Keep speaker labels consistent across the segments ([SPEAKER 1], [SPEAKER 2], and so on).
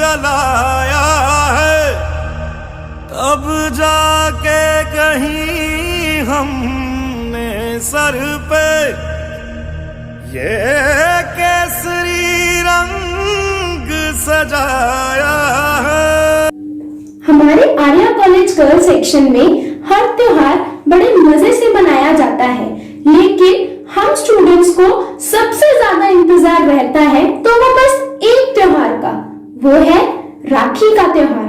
[SPEAKER 1] जलाया है, तब जाके कहीं हमने सर पे ये केसरी रंग सजाया है।
[SPEAKER 2] हमारे आर्या कॉलेज गर्ल सेक्शन में हर त्योहार बड़े मजे से मनाया जाता है, लेकिन हम स्टूडेंट्स को सबसे ज्यादा इंतजार रहता है तो वो बस एक त्योहार का, वो है राखी का त्योहार।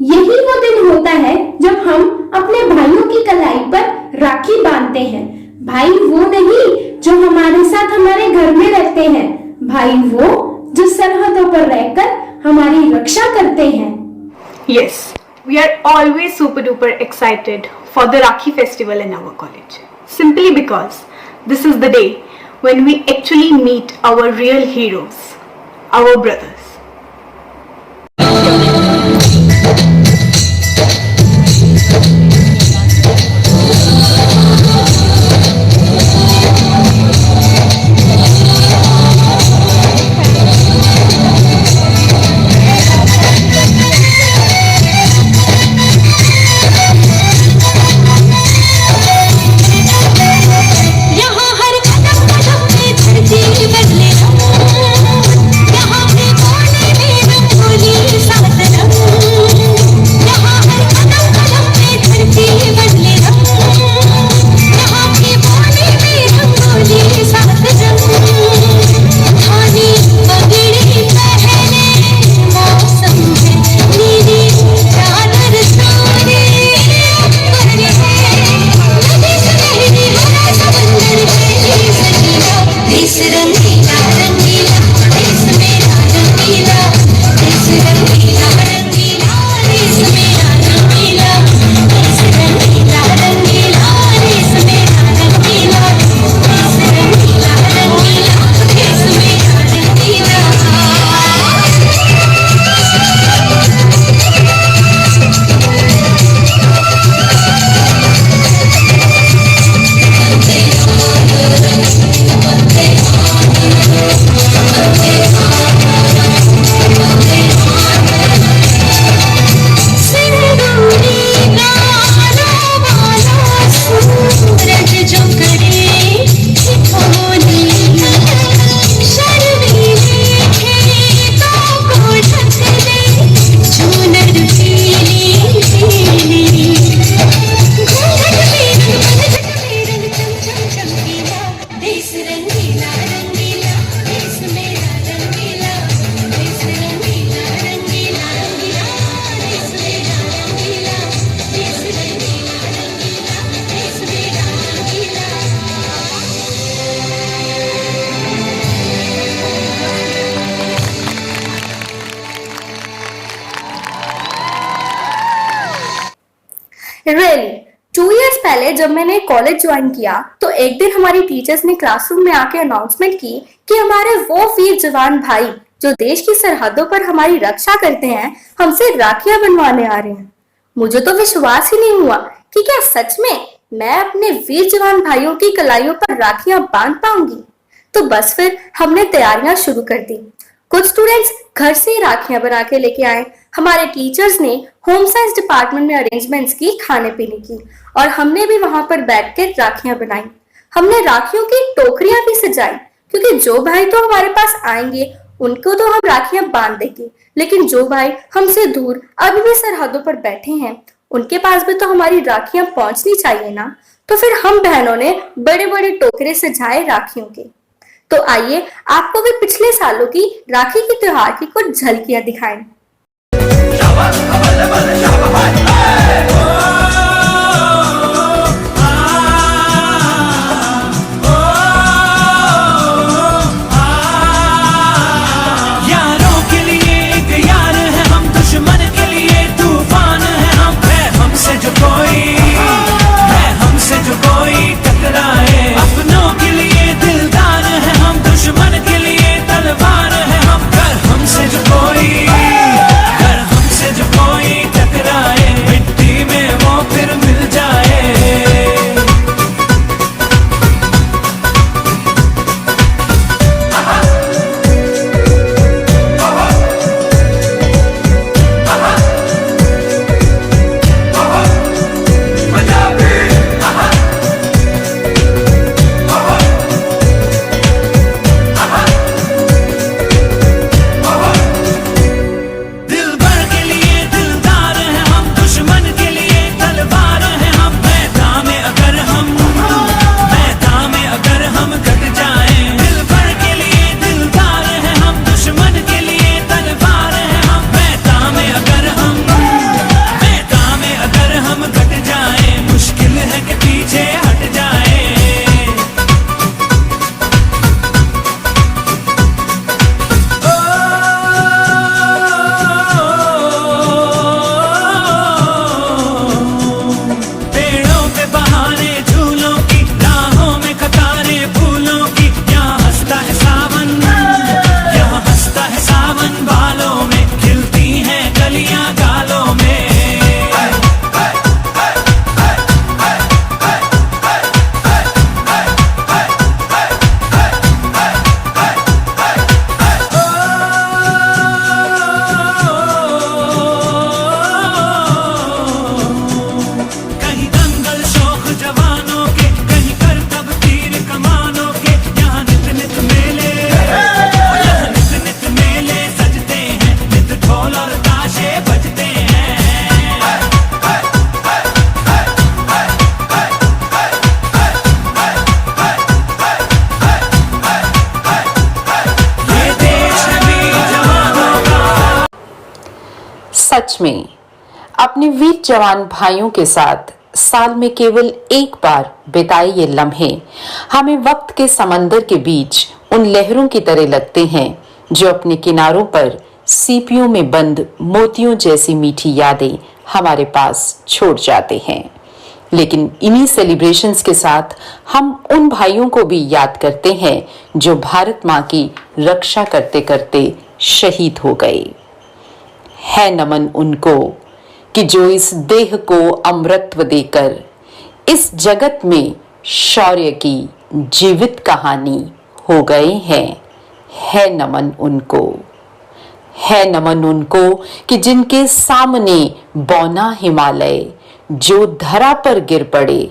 [SPEAKER 2] यही वो दिन होता है जब हम अपने भाइयों की कलाई पर राखी बांधते हैं। भाई वो नहीं जो हमारे साथ हमारे घर में रहते हैं, भाई वो जो सरहदों पर रहकर हमारी रक्षा करते हैं।
[SPEAKER 3] Yes, we are always super duper excited for the Rakhi festival in our college. Simply because this is the day when we actually meet our real heroes, our brothers.
[SPEAKER 2] Really, 2 years पहले जब मैंने college join किया तो एक दिन हमारी teachers ने classroom में आके अनाउंसमेंट की कि हमारे वो वीर जवान भाई जो देश की सरहदों पर हमारी रक्षा करते हैं हमसे राखियां बनवाने आ रहे हैं। मुझे तो विश्वास ही नहीं हुआ कि क्या सच में मैं अपने वीर जवान भाइयों की कलाइयों पर राखियां बांध पाऊंगी। तो बस फिर हमने तैयारियां शुरू कर दी। कुछ स्टूडेंट्स घर से ही राखियां बना के लेके आए। हमारे टीचर्स ने होम साइंस डिपार्टमेंट में अरेंजमेंट्स की खाने पीने की और हमने भी वहां पर बैठकर राखियां बनाई। हमने राखियों की टोकरियां भी सजाई क्योंकि जो भाई तो हमारे पास आएंगे उनको तो हम राखियां बांध देंगे, लेकिन जो भाई हमसे दूर अभी भी सरहदों पर बैठे हैं उनके पास भी तो हमारी राखियां पहुंचनी चाहिए ना। तो फिर हम बहनों ने बड़े बड़े टोकरे सजाए राखियों के। तो आइए आपको भी पिछले सालों की राखी के त्योहार की कुछ झलकियां दिखाएं।
[SPEAKER 1] यारों के लिए एक यार है हम, दुश्मन के लिए तूफान है हम। है हमसे जो कोई टकराए, अपनों के लिए दिलदार है हम, दुश्मन के लिए तलवार है हम। कर हमसे जो कोई टकराए
[SPEAKER 4] सच में अपने वीर जवान भाइयों के साथ साल में केवल एक बार बिताए ये लम्हे हमें वक्त के समंदर के बीच उन लहरों की तरह लगते हैं जो अपने किनारों पर सीपियों में बंद मोतियों जैसी मीठी यादें हमारे पास छोड़ जाते हैं। लेकिन इन्हीं सेलिब्रेशंस के साथ हम उन भाइयों को भी याद करते हैं जो भारत माँ की रक्षा करते करते शहीद हो गए। है नमन उनको कि जो इस देह को अमृतत्व देकर इस जगत में शौर्य की जीवित कहानी हो गए हैं। है नमन उनको, है नमन उनको कि जिनके सामने बौना हिमालय जो धरा पर गिर पड़े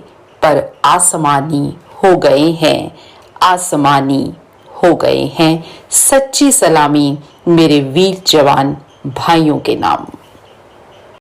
[SPEAKER 4] पर आसमानी हो गए हैं, आसमानी हो गए हैं। सच्ची सलामी मेरे वीर जवान भाइयों के नाम।